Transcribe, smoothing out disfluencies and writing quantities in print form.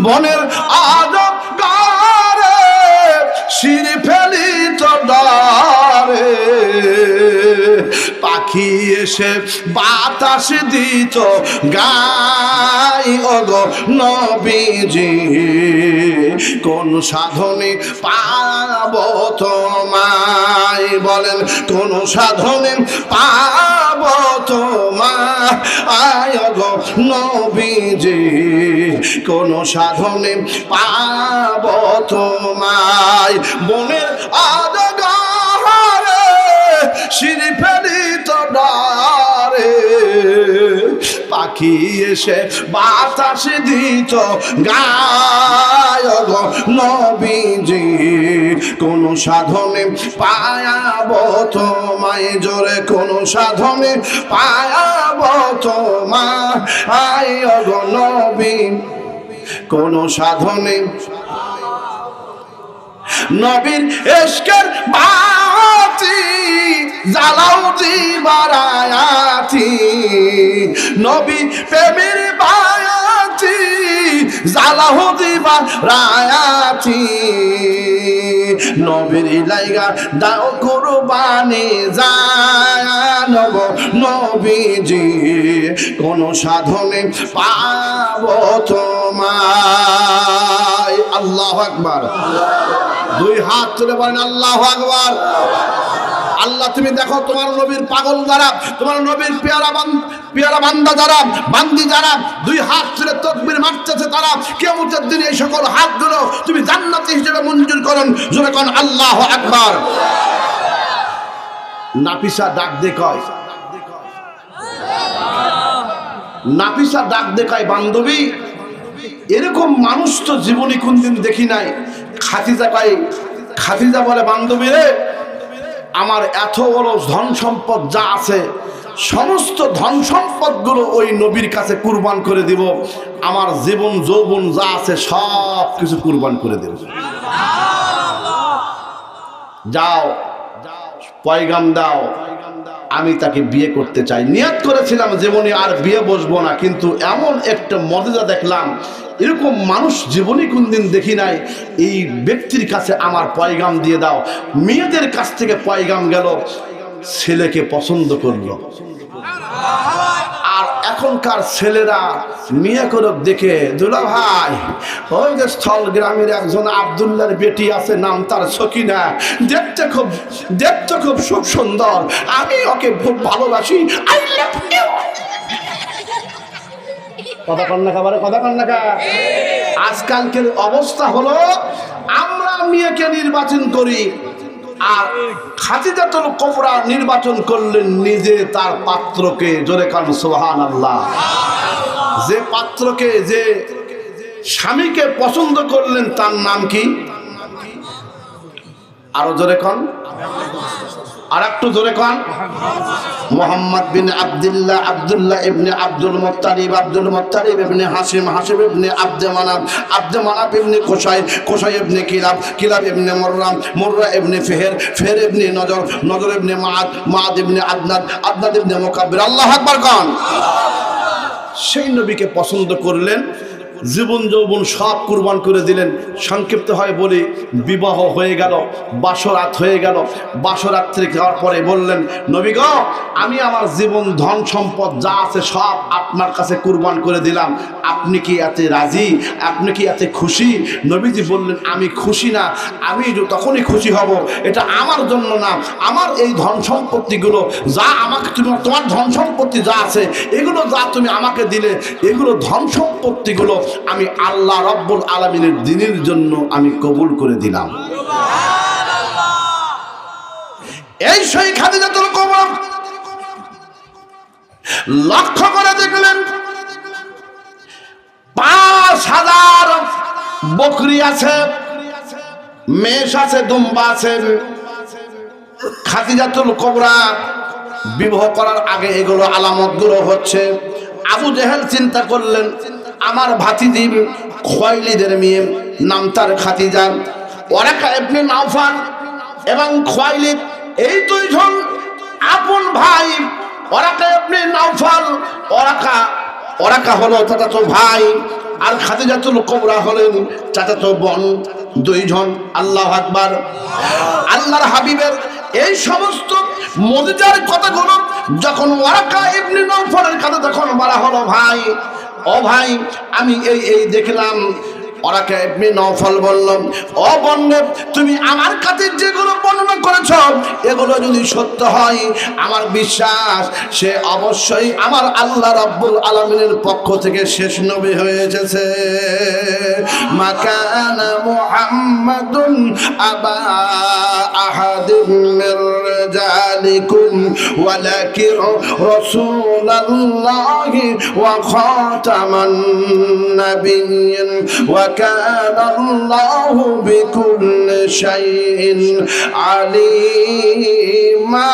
বনের আজব গারে শির ফেলিত ডারে পাখি এসে বাতাস দিত গাই ওগো নবীজি কোন সাধনে পাবো তোমায় বলেন কোন সাধনে পাবো তোমায় ওগো নবীজি কোন সাধনে পাবো তোমায় বনের আদগারে শির ফেলিত ডারে পাখি এসে বাতাস দিত গায় গো নবীজি কোন সাধনে পায়াবো তোমায় জোরে কোন সাধনে পায়াবো তোমায় গো নবী কোন সাধনে নবীর ইশকের বাতি জ্বালাও দিবারায়াতি নবী প্রেমের বায়াতি জ্বালাও দিবারায়াতি নবীর লাইগা দাও কুরবানি জানব নবীজি কোন সাধনে পাবো তোমায় আল্লাহু আকবার দুই হাত তুলে বলেন আল্লাহু আকবার আল্লাহ তুমি দেখো তোমার নবীর পাগল যারা তোমার নবীর পেয়ারা বান্দা যারা বান্দি যারা দুই হাত তুলে তাকবীর মারতেছে তারা কিয়ামতের দিনে এই সকল হাতগুলো তুমি জান্নাতি হিসেবে মঞ্জুর করুন জোরে কোন আল্লাহু আকবার নাফিসা ডাক দে কয় নাফিসা ডাক দে কয় বান্ধবী এরকম মানুষ তো জীবনে কোনদিন দেখি নাই খাদিজা বলে বান্ধবী রে আমার এত বড় ধন সম্পদ যা আছে সমস্ত ধন সম্পদ গুলো ওই নবীর কাছে কুরবান করে দিব আমার জীবন যৌবন যা আছে সব কিছু কুরবান করে দেব যাও পয়গাম দাও আমি তাকে বিয়ে করতে চাই নিয়ত করেছিলাম জীবনে আর বিয়ে বসবো না কিন্তু এমন একটা মর্যাদা দেখলাম এরকম মানুষ জীবনে কোনদিন দেখি নাই এই ব্যক্তির কাছে আমার পয়গাম দিয়ে দাও মেয়েদের কাছ থেকে পয়গাম গেল ছেলেকে পছন্দ করলো আর এখনকার ছেলেরা মেয়ে করক দেখে দুলা ভাই ওই যে স্থল গ্রামের একজন আব্দুল্লাহর বেটি আছে নাম তার সকিনা দেখতে খুব সুন্দর আমি ওকে খুব ভালোবাসি আই লাভ ইউ কথা কন্যা খাবারে কথা কন্যা কা আজকালকের অবস্থা হলো আমরা মেয়েকে নির্বাচন করি আর খাদিজাতুল কুবরা নির্বাচন করলেন নিজে তার পাত্রকে জোরে কান সুবহানাল্লাহ যে পাত্রকে যে স্বামীকে পছন্দ করলেন তার নাম কি আরো জোরে কান আর একটু জোরে কান মুহাম্মদ বিন আব্দুল্লাহ ইবনে আব্দুল মুত্তালিব ইবনে হাশিম ইবনে আব্দে মানাফ ইবনে কুসাই ইবনে কিলাব ইবনে মুররা ইবনে ফিহর ইবনে নজর ইবনে মাআদ ইবনে আদনাদ ইবনে মুকাব্বির আল্লাহু আকবার কান সেই নবীকে পছন্দ করলেন জীবন যৌবন সব কুরবান করে দিলেন সংক্ষিপ্ত হয় বলি বিবাহ হয়ে গেল বাসরাত হয়ে গেল বাসরাত্রি খাওয়ার পরে বললেন নবী গো আমি আমার জীবন ধন সম্পদ যা আছে সব আপনার কাছে কুরবান করে দিলাম আপনি কি এতে রাজি আপনি কি এতে খুশি নবীজি বললেন আমি খুশি না আমি তখনই খুশি হব এটা আমার জন্য না আমার এই ধন সম্পত্তিগুলো যা আমাকে তোমার ধন সম্পত্তি যা আছে এগুলো যা তুমি আমাকে দিলে এগুলো ধন সম্পত্তিগুলো আমি আল্লাহ রাব্বুল আলামিনের দ্বীনের জন্য আমি কবুল করে দিলাম এই সেই খাদিজাতুল কুবরা লক্ষ্য করে দেখলেন ৫,০০০ বকরি আছে মেষ আছে দুম্বা আছে খাদিজাতুল কুবরা বিবাহ করার আগে এগুলো আলামতগুলো হচ্ছে আবু জেহেল চিন্তা করলেন আমার ভাতিজি খুয়াইলিদের মেয়ে নাম তার খাদিজা ওয়ারাকা ইবনে নাওফাল এবং খুয়াইলিদ এই দুইজন আপন ভাই ওয়ারাকা ইবনে নাওফাল ওয়ারাকা ওরাকা হলো চাচাতো ভাই, আর খাদিজাতুল কুবরা হলেন চাচাতো বোন, দুইজন। আল্লাহু আকবার। আল্লাহর হাবিবের এই সমস্ত মুজিজার কথাগুলো যখন ওয়ারাকা ইবনে নওফলের কাছে তখন বলা হলো, ভাই ও ভাই আমি এই দেখলাম। ওরাকা ইবনে নওফল বলল, ও বন্ধু তুমি আমার কাছে যেগুলো বর্ণনা করেছ এগুলো যদি সত্য হয় আমার বিশ্বাস সে অবশ্যই আমার আল্লাহ রাব্বুল আলামিনের পক্ষ থেকে শেষ নবী হয়ে এসেছে। মাকানা মুহাম্মাদুন আবা আহাদিম মির রিজালিকুম ওয়ালাকিন রাসূলুল্লাহি ওয়া খাতামান নাবিয়্যিন وكان الله بكل شيء عليما